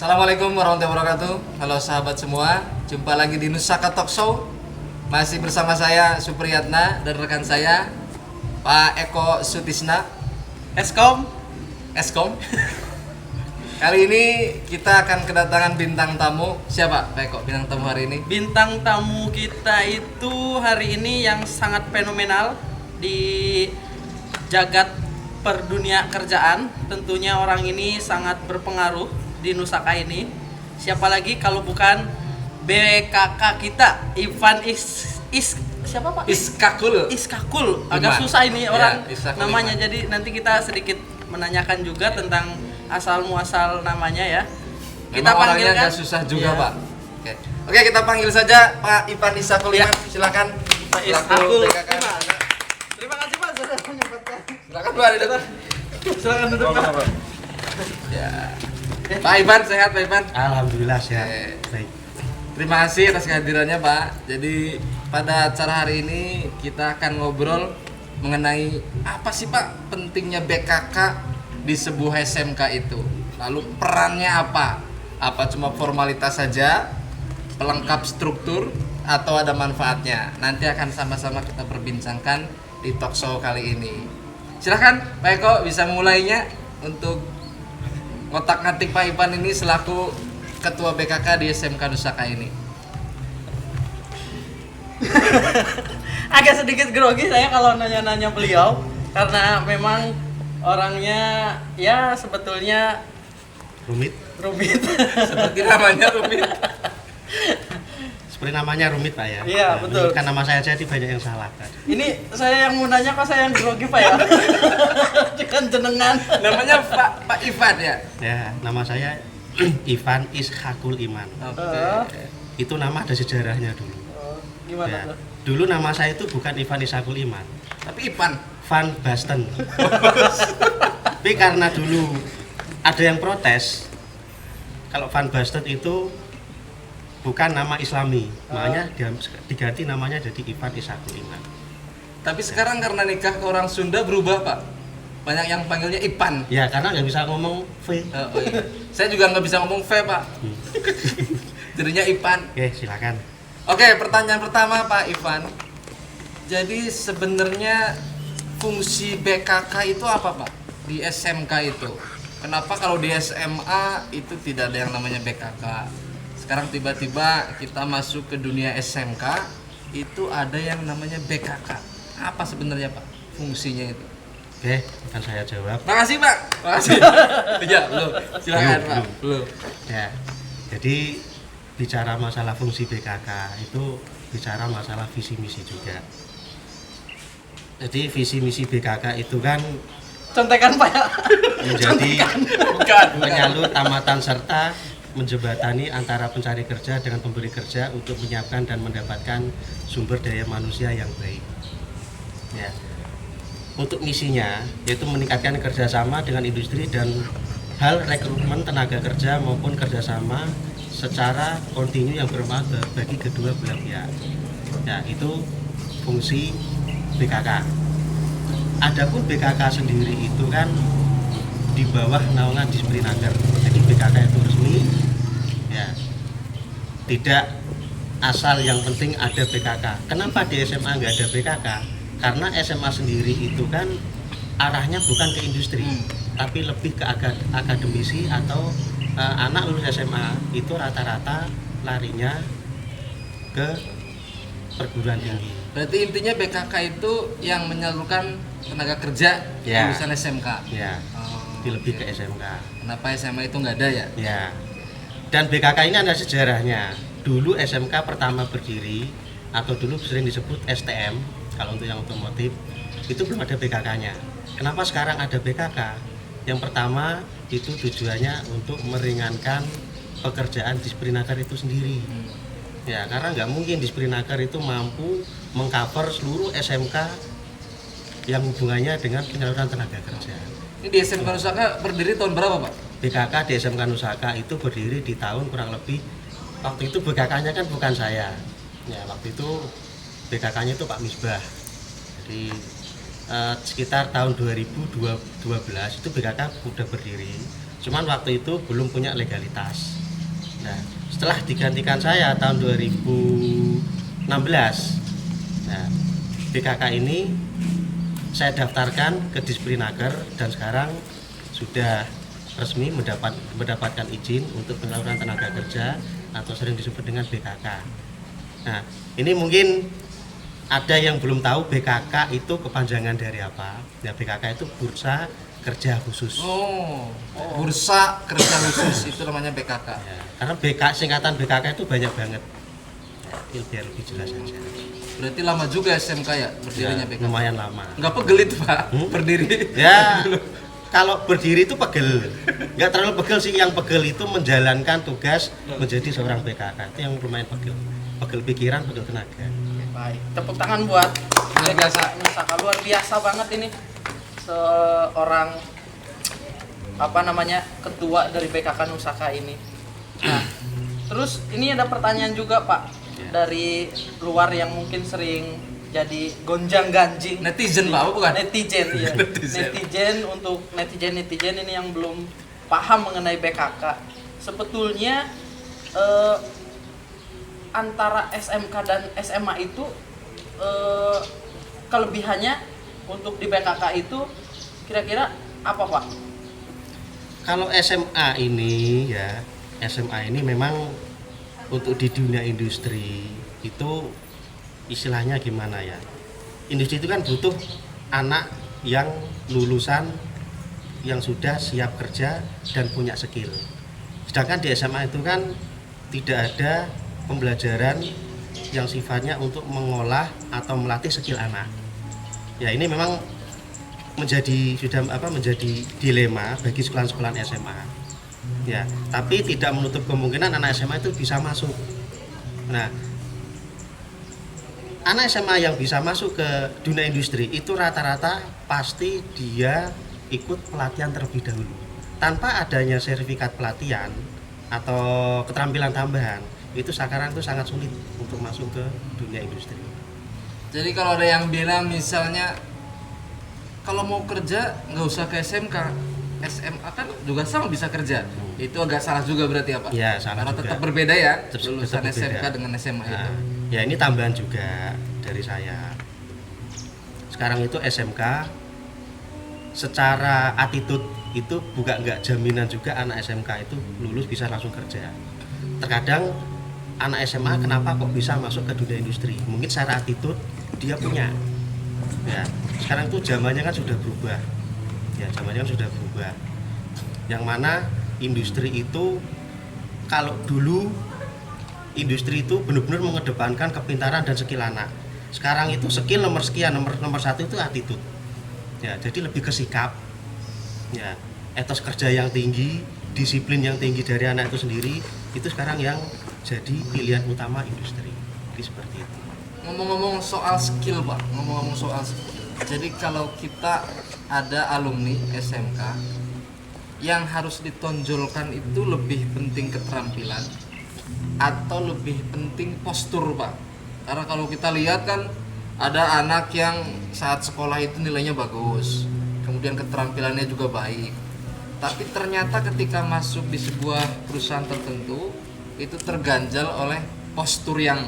Assalamualaikum warahmatullahi wabarakatuh. Halo sahabat semua, jumpa lagi di Nusaka Talk Show. Masih bersama saya Supriyatna dan rekan saya Pak Eko Sutisna Eskom. Kali ini kita akan kedatangan bintang tamu. Siapa Pak Eko bintang tamu hari ini? Bintang tamu kita itu hari ini yang sangat fenomenal di jagat perdunia kerjaan. Tentunya orang ini sangat berpengaruh di Nusaka ini. Siapa lagi kalau bukan BKK kita, Ivan siapa Pak? Iskakul. Agak susah ini orang namanya. Iman. Jadi nanti kita sedikit menanyakan juga tentang asal muasal namanya ya. Kita panggilnya agak susah juga, ya. Pak. Oke, kita panggil saja Pak Ivan Iskakul Iman. Silakan. Pak Selaku Iskakul BKK. Iman. Terima kasih Pak sudah menyempatkan. Silakan Pak datang. Silakan duduk Pak. Ya. Pak Ivan sehat Pak Ivan? Alhamdulillah sehat. Baik. Terima kasih atas kehadirannya Pak. Jadi pada acara hari ini kita akan ngobrol mengenai apa sih Pak pentingnya BKK di sebuah SMK itu. Lalu perannya apa? Apa cuma formalitas saja, pelengkap struktur, atau ada manfaatnya? Nanti akan sama-sama kita perbincangkan di talk show kali ini. Silahkan Pak Eko bisa mulainya untuk ngotak-ngatik Pak Ivan ini selaku Ketua BKK di SMK Nusaka ini. Agak sedikit grogi saya kalau nanya-nanya beliau karena memang orangnya ya sebetulnya Rumit. Seperti namanya rumit. Seperti namanya rumit Pak ya. Iya, betul. Kan nama saya jadi banyak yang salah kan. Ini saya yang mau nanya kok saya yang grogi Pak ya. Jangan jenengan. Namanya Pak Ivan ya. Ya, nama saya Ivan Iskakul Iman. Oke. Itu nama ada sejarahnya dulu. Gimana Ya. tuh? Dulu nama saya itu bukan Ivan Iskakul Iman, Tapi Ivan. Van Basten. Tapi karena dulu ada yang protes kalau Van Basten itu bukan nama Islami, makanya diganti namanya jadi Ivan Iskakul Iman. Tapi sekarang karena nikah ke orang Sunda berubah Pak. Banyak yang panggilnya Ipan. Ya karena nggak bisa ngomong V. Oh, iya. Saya juga nggak bisa ngomong V Pak. Jadinya Ipan. Oke, silakan. Oke, pertanyaan pertama Pak Ivan. Jadi sebenarnya fungsi BKK itu apa Pak di SMK itu? Kenapa kalau di SMA itu tidak ada yang namanya BKK? Sekarang tiba-tiba kita masuk ke dunia SMK itu ada yang namanya BKK. Apa sebenarnya Pak fungsinya itu? Oke, akan saya jawab. Makasih Pak. Makasih. Ya, belum. Silakan Belum, Pak. Belum. Ya, jadi bicara masalah fungsi BKK itu bicara masalah visi misi juga. Jadi visi misi BKK itu kan Contekan Pak ya. menjadi Bukan. penyalur tamatan serta menjembatani antara pencari kerja dengan pemberi kerja untuk menyiapkan dan mendapatkan sumber daya manusia yang baik. Ya. Untuk misinya yaitu meningkatkan kerjasama dengan industri dan hal rekrutmen tenaga kerja maupun kerjasama secara kontinu yang bermanfaat bagi kedua belah pihak. Ya, itu fungsi BKK. Adapun BKK sendiri itu kan di bawah naungan Disprenaker. Jadi BKK itu resmi, ya tidak asal yang penting ada BKK. Kenapa di SMA nggak ada BKK? Karena SMA sendiri itu kan arahnya bukan ke industri, tapi lebih ke akademisi atau anak lulus SMA itu rata-rata larinya ke perguruan tinggi. Berarti intinya BKK itu yang menyalurkan tenaga kerja Ya. lulusan SMK. Ya, Oh, lebih oke. ke SMK. Kenapa SMA itu nggak ada ya? Ya. Dan BKK ini ada sejarahnya. Dulu SMK pertama berdiri atau dulu sering disebut STM kalau untuk yang otomotif itu belum ada BKK-nya. Kenapa sekarang ada BKK? Yang pertama itu tujuannya untuk meringankan pekerjaan Disprenaker itu sendiri. Ya, karena nggak mungkin Disprenaker itu mampu mengcover seluruh SMK yang hubungannya dengan penyaluran tenaga kerja. Ini di SMK Nusaka berdiri tahun berapa Pak? BKK di SMK Nusaka itu berdiri di tahun kurang lebih, waktu itu BKK-nya kan bukan saya. Ya, waktu itu BKK-nya itu Pak Misbah. Jadi sekitar tahun 2012 itu BKK sudah berdiri. Cuman waktu itu belum punya legalitas. Nah, setelah digantikan saya tahun 2016, nah, BKK ini saya daftarkan ke Dispernaker dan sekarang sudah resmi mendapatkan izin untuk penyaluran tenaga kerja atau sering disebut dengan BKK. Nah, ini mungkin ada yang belum tahu BKK itu kepanjangan dari apa. Ya, BKK itu Bursa Kerja Khusus. Bursa Kerja Khusus itu namanya BKK. Ya, karena singkatan BKK itu banyak banget. Ya, biar lebih jelas saja. Berarti lama juga SMK ya berdirinya Ya, BKK. lumayan lama. Nggak pegel itu Pak, berdiri. Ya, kalau berdiri itu pegel. Nggak terlalu pegel sih, yang pegel itu menjalankan tugas menjadi seorang BKK. Itu yang lumayan pegel. Pegel pikiran, pegel tenaga. Baik, tepuk tangan buat Luar biasa. Nusaka, luar biasa banget ini. Seorang ketua dari BKK Nusaka ini. Nah, terus ini ada pertanyaan juga Pak dari luar yang mungkin sering jadi gonjang-ganjing. Netizen Pak, bukan? Netizen, iya. Netizen. Netizen, untuk netizen ini yang belum paham mengenai BKK. Sebetulnya antara SMK dan SMA itu kelebihannya untuk di BKK itu kira-kira apa Pak? Kalau SMA ini memang untuk di dunia industri itu istilahnya gimana ya? Industri itu kan butuh anak yang lulusan yang sudah siap kerja dan punya skill. Sedangkan di SMA itu kan tidak ada pembelajaran yang sifatnya untuk mengolah atau melatih skill anak. Ya, ini memang menjadi dilema bagi sekolah-sekolah SMA. Ya, tapi tidak menutup kemungkinan anak SMA itu bisa masuk. Nah, anak SMA yang bisa masuk ke dunia industri itu rata-rata pasti dia ikut pelatihan terlebih dahulu. Tanpa adanya sertifikat pelatihan atau keterampilan tambahan, itu sekarang itu sangat sulit untuk masuk ke dunia industri. Jadi kalau ada yang bilang misalnya kalau mau kerja nggak usah ke SMK, SMA kan juga sama bisa kerja. Itu agak salah juga berarti apa? Ya, salah Karena juga. tetap berbeda ya Tetap lulusan berbeda. SMK dengan SMA Nah, itu. ya ini tambahan juga dari saya. Sekarang itu SMK secara attitude itu nggak jaminan juga anak SMK itu lulus bisa langsung kerja. Terkadang anak SMA kenapa kok bisa masuk ke dunia industri? Mungkin secara attitude dia punya. Ya, sekarang itu zamannya kan sudah berubah. Ya, zamannya kan sudah berubah. Yang mana industri itu, kalau dulu industri itu benar-benar mengedepankan kepintaran dan skill anak. Sekarang itu skill nomor sekian, nomor satu itu attitude. Ya, jadi lebih ke sikap. Ya, etos kerja yang tinggi, disiplin yang tinggi dari anak itu sendiri, itu sekarang yang jadi pilihan utama industri. Jadi seperti itu. Ngomong-ngomong soal skill Pak, ngomong-ngomong soal skill. Jadi kalau kita ada alumni SMK yang harus ditonjolkan itu lebih penting keterampilan atau lebih penting postur Pak? Karena kalau kita lihat kan ada anak yang saat sekolah itu nilainya bagus, kemudian keterampilannya juga baik, tapi ternyata ketika masuk di sebuah perusahaan tertentu itu terganjal oleh postur yang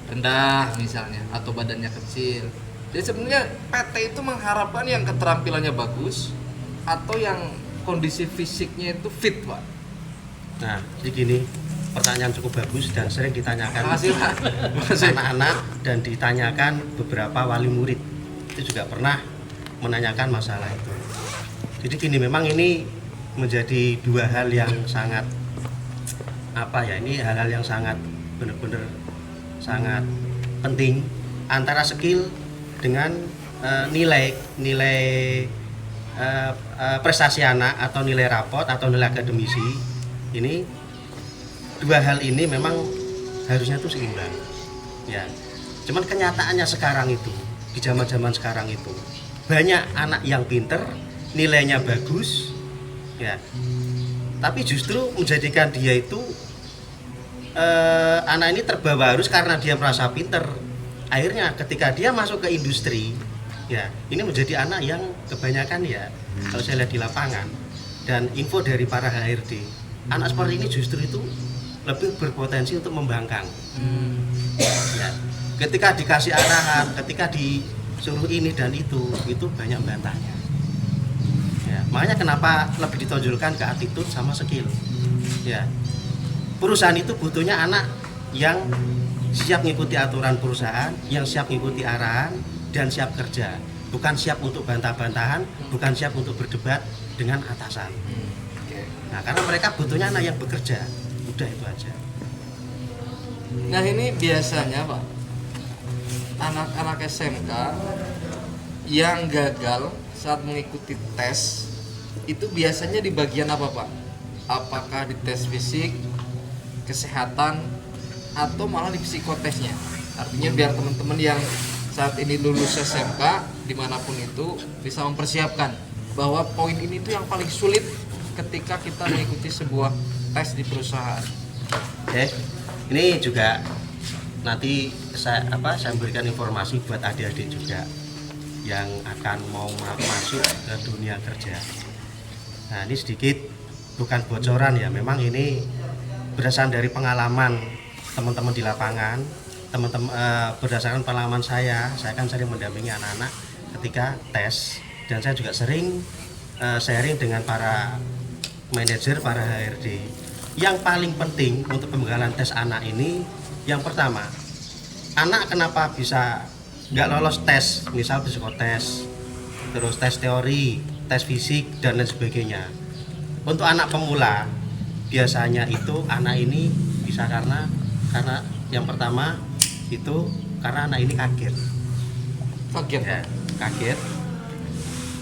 rendah misalnya atau badannya kecil. Jadi sebenarnya PT itu mengharapkan yang keterampilannya bagus atau yang kondisi fisiknya itu fit Pak. Nah, jadi gini, pertanyaan cukup bagus dan sering ditanyakan Makasih Pak. Makasih. anak-anak dan ditanyakan beberapa wali murid. Itu juga pernah menanyakan masalah itu. Jadi gini, memang ini menjadi dua hal yang sangat ini hal-hal yang sangat benar-benar sangat penting antara skill dengan nilai prestasi anak atau nilai rapot atau nilai akademisi. Ini dua hal ini memang harusnya itu seimbang. Ya. Cuman kenyataannya sekarang itu, di zaman-zaman sekarang itu, banyak anak yang pinter, nilainya bagus, ya. Tapi justru menjadikan dia itu anak ini terbawa arus karena dia merasa pinter. Akhirnya ketika dia masuk ke industri, ya ini menjadi anak yang kebanyakan ya kalau saya lihat di lapangan dan info dari para HRD, anak seperti ini justru itu lebih berpotensi untuk membangkang. Ya. Ketika dikasih arahan, ketika disuruh ini dan itu banyak bantahnya. Ya. Makanya kenapa lebih ditonjolkan ke attitude sama skill. Ya. Perusahaan itu butuhnya anak yang siap mengikuti aturan perusahaan, yang siap mengikuti arahan dan siap kerja. Bukan siap untuk bantah-bantahan, bukan siap untuk berdebat dengan atasan. Nah, karena mereka butuhnya anak yang bekerja. Udah itu aja. Nah ini biasanya Pak, anak-anak SMK yang gagal saat mengikuti tes itu biasanya di bagian apa Pak? Apakah di tes fisik, kesehatan, atau malah di psikotesnya? Artinya biar teman-teman yang saat ini lulus SMK dimanapun itu bisa mempersiapkan bahwa poin ini tuh yang paling sulit ketika kita mengikuti sebuah tes di perusahaan. Oke, ini juga nanti saya berikan informasi buat adik-adik juga yang akan mau masuk ke dunia kerja. Nah, ini sedikit bukan bocoran ya, memang ini berdasarkan dari pengalaman teman-teman di lapangan, berdasarkan pengalaman saya kan sering mendampingi anak-anak ketika tes, dan saya juga sering sharing dengan para manajer, para HRD. Yang paling penting untuk pembekalan tes anak ini, yang pertama, anak kenapa bisa nggak lolos tes, misal psikotes, terus tes teori, tes fisik, dan lain sebagainya. Untuk anak pemula, biasanya itu anak ini bisa karena yang pertama itu karena anak ini kaget. Ya, kaget.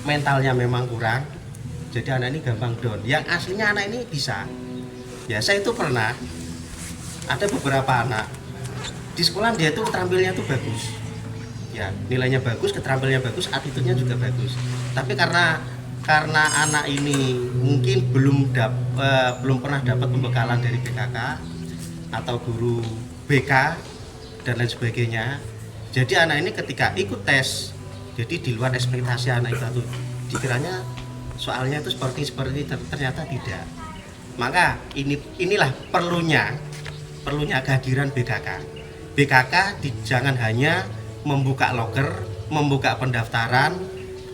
Mentalnya memang kurang, jadi anak ini gampang down. Yang aslinya anak ini bisa. Ya, saya itu pernah ada beberapa anak di sekolah, dia itu keterampilannya itu bagus. Ya, nilainya bagus, keterampilannya bagus, attitude-nya juga bagus. Tapi karena anak ini mungkin belum pernah dapat pembekalan dari BKK atau guru BK dan lain sebagainya. Jadi anak ini ketika ikut tes, jadi di luar ekspektasi anak itu, dikiranya soalnya itu seperti ternyata tidak. Maka inilah perlunya kehadiran BKK. BKK jangan hanya membuka loker, membuka pendaftaran.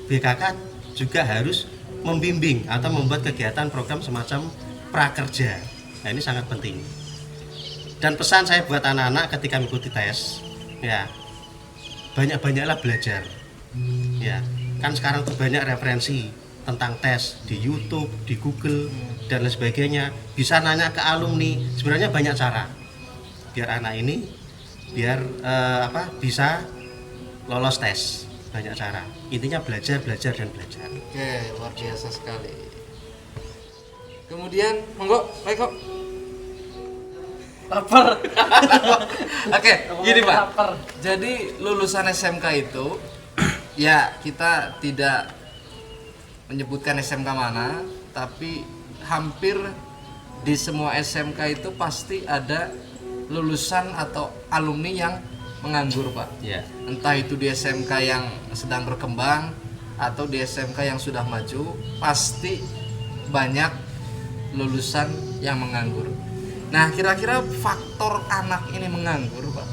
BKK juga harus membimbing atau membuat kegiatan program semacam prakerja. Nah, ini sangat penting. Dan pesan saya buat anak-anak ketika mengikuti tes, ya banyak-banyaklah belajar. Ya, kan sekarang tuh banyak referensi tentang tes di YouTube, di Google, dan lain sebagainya. Bisa nanya ke alumni. Sebenarnya banyak cara biar anak ini bisa lolos tes. Banyak cara. Intinya belajar dan belajar. Oke, luar biasa sekali. Kemudian, monggo, baik kok. Lapar. Oke, gini Pak. Lapar. Jadi lulusan SMK itu, ya kita tidak menyebutkan SMK mana, tapi hampir di semua SMK itu pasti ada lulusan atau alumni yang menganggur Pak. Ya. Entah itu di SMK yang sedang berkembang atau di SMK yang sudah maju, pasti banyak lulusan yang menganggur. Nah, kira-kira faktor anak ini menganggur Pak,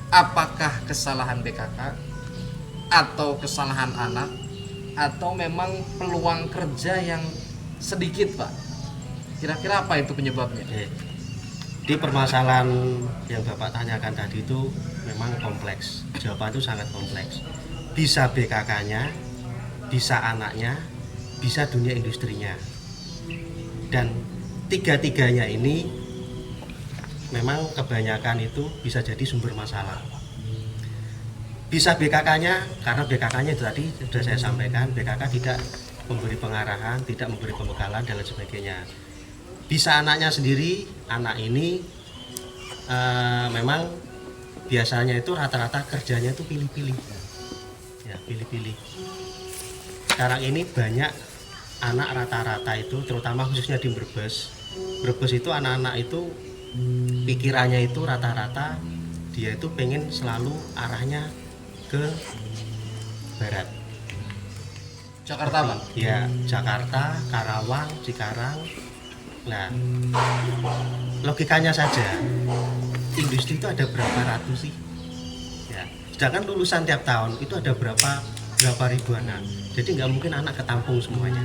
apakah kesalahan BKK atau kesalahan anak, atau memang peluang kerja yang sedikit Pak? Kira-kira apa itu penyebabnya? Di permasalahan yang Bapak tanyakan tadi itu memang kompleks. Jawaban itu sangat kompleks. Bisa BKK-nya, bisa anaknya, bisa dunia industrinya. Dan tiga-tiganya ini memang kebanyakan itu bisa jadi sumber masalah. Bisa BKK-nya, karena BKK-nya itu tadi sudah saya sampaikan, BKK tidak memberi pengarahan, tidak memberi pembekalan dan lain sebagainya. Bisa anaknya sendiri, anak ini memang biasanya itu rata-rata kerjanya itu pilih-pilih. Ya, pilih-pilih. Sekarang ini banyak anak rata-rata itu, terutama khususnya di Brebes. Brebes itu anak-anak itu pikirannya itu rata-rata dia itu pengen selalu arahnya ke barat. Jakarta Pak. Ya, Jakarta, Karawang, Cikarang. Nah, logikanya saja, industri itu ada berapa ratus sih? Ya, sedangkan lulusan tiap tahun itu ada berapa ribuan. Nah, jadi nggak mungkin anak ketampung semuanya.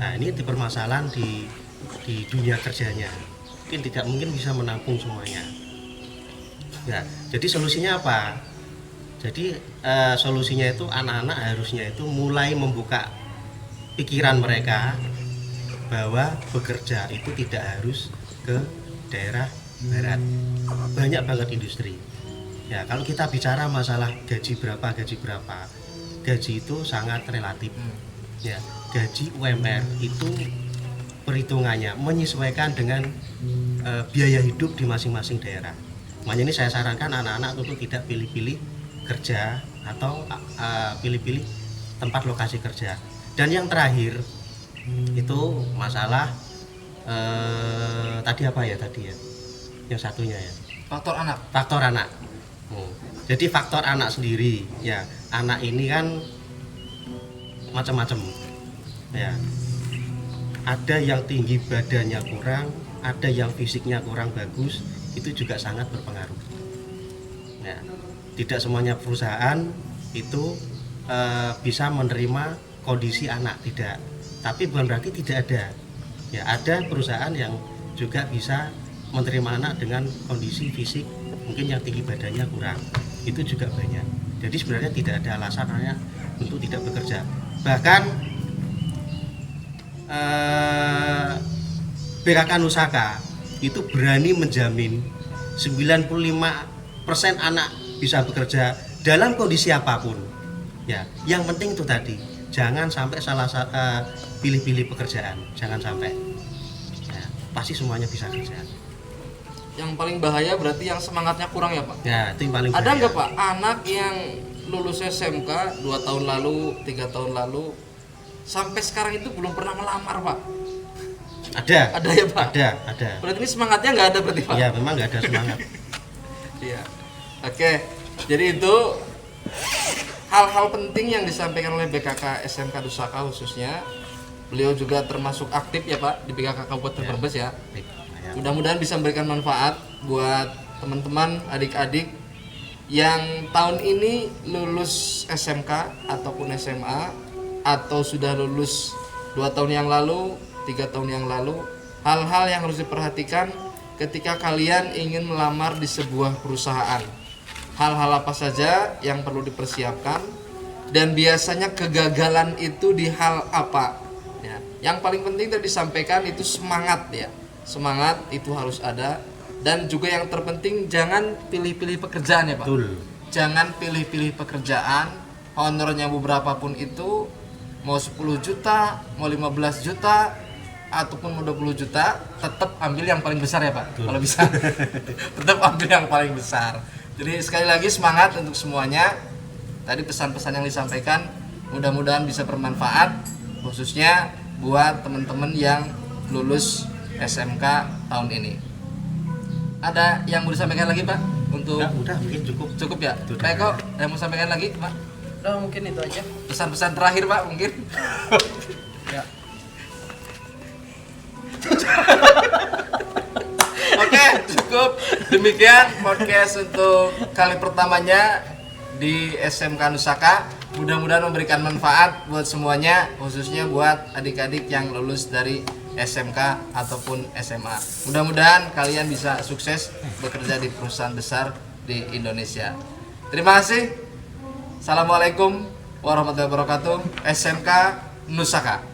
Nah, ini dipermasalahan di dunia kerjanya. Tidak mungkin bisa menampung semuanya. Ya, jadi solusinya apa? Jadi solusinya itu anak-anak harusnya itu mulai membuka pikiran mereka bahwa bekerja itu tidak harus ke daerah barat. Banyak banget industri. Ya, kalau kita bicara masalah gaji berapa, gaji itu sangat relatif. Ya, gaji UMR itu perhitungannya menyesuaikan dengan biaya hidup di masing-masing daerah. Makanya ini saya sarankan anak-anak untuk tidak pilih-pilih kerja atau pilih-pilih tempat lokasi kerja. Dan yang terakhir itu masalah tadi apa ya tadi ya? Yang satunya ya. Faktor anak. Faktor anak. Jadi faktor anak sendiri ya. Anak ini kan macam-macam. Ya. Ada yang tinggi badannya kurang, ada yang fisiknya kurang bagus, itu juga sangat berpengaruh. Nah, tidak semuanya perusahaan itu bisa menerima kondisi anak, tidak. Tapi bukan berarti tidak ada. Ya, ada perusahaan yang juga bisa menerima anak dengan kondisi fisik mungkin yang tinggi badannya kurang. Itu juga banyak. Jadi sebenarnya tidak ada alasannya untuk tidak bekerja. Bahkan BKK Nusaka itu berani menjamin 95% anak bisa bekerja dalam kondisi apapun. Ya, yang penting itu tadi, jangan sampai pilih-pilih pekerjaan, jangan sampai. Ya, pasti semuanya bisa kerja. Yang paling bahaya berarti yang semangatnya kurang ya Pak? Ya, itu yang paling Ada bahaya. nggak Pak anak yang lulus SMK 2 tahun lalu, 3 tahun lalu sampai sekarang itu belum pernah melamar Pak? Ada ya Pak? Ada. Berarti ini semangatnya nggak ada berarti Pak? Ya, memang nggak ada semangat. Iya. Oke. Jadi itu hal-hal penting yang disampaikan oleh BKK SMK Nusaka khususnya. Beliau juga termasuk aktif ya Pak di BKK Kabupaten Brebes ya. Baik, ya. Mudah-mudahan bisa memberikan manfaat buat teman-teman, adik-adik yang tahun ini lulus SMK ataupun SMA atau sudah lulus 2 tahun yang lalu, 3 tahun yang lalu. Hal-hal yang harus diperhatikan ketika kalian ingin melamar di sebuah perusahaan. Hal-hal apa saja yang perlu dipersiapkan dan biasanya kegagalan itu di hal apa ya. Yang paling penting tadi disampaikan itu semangat ya. Semangat itu harus ada. Dan juga yang terpenting jangan pilih-pilih pekerjaan ya Pak. Betul. Jangan pilih-pilih pekerjaan, honornya beberapa pun itu, mau 10 juta, mau 15 juta, ataupun mau 20 juta, tetap ambil yang paling besar ya Pak. Betul. Kalau bisa, tetap ambil yang paling besar. Jadi sekali lagi semangat untuk semuanya. Tadi pesan-pesan yang disampaikan mudah-mudahan bisa bermanfaat, khususnya buat teman-teman yang lulus SMK tahun ini. Ada yang mau disampaikan lagi Pak? Untuk Udah mungkin cukup. cukup ya? Itu Pak Eko, yang mau sampaikan lagi Pak? Udah mungkin itu aja. Pesan-pesan terakhir Pak mungkin? Ya. Oke, cukup. Demikian podcast untuk kali pertamanya di SMK Nusaka. Mudah-mudahan memberikan manfaat buat semuanya, khususnya buat adik-adik yang lulus dari SMK ataupun SMA. Mudah-mudahan kalian bisa sukses bekerja di perusahaan besar di Indonesia. Terima kasih. Assalamualaikum warahmatullahi wabarakatuh. SMK Nusaka.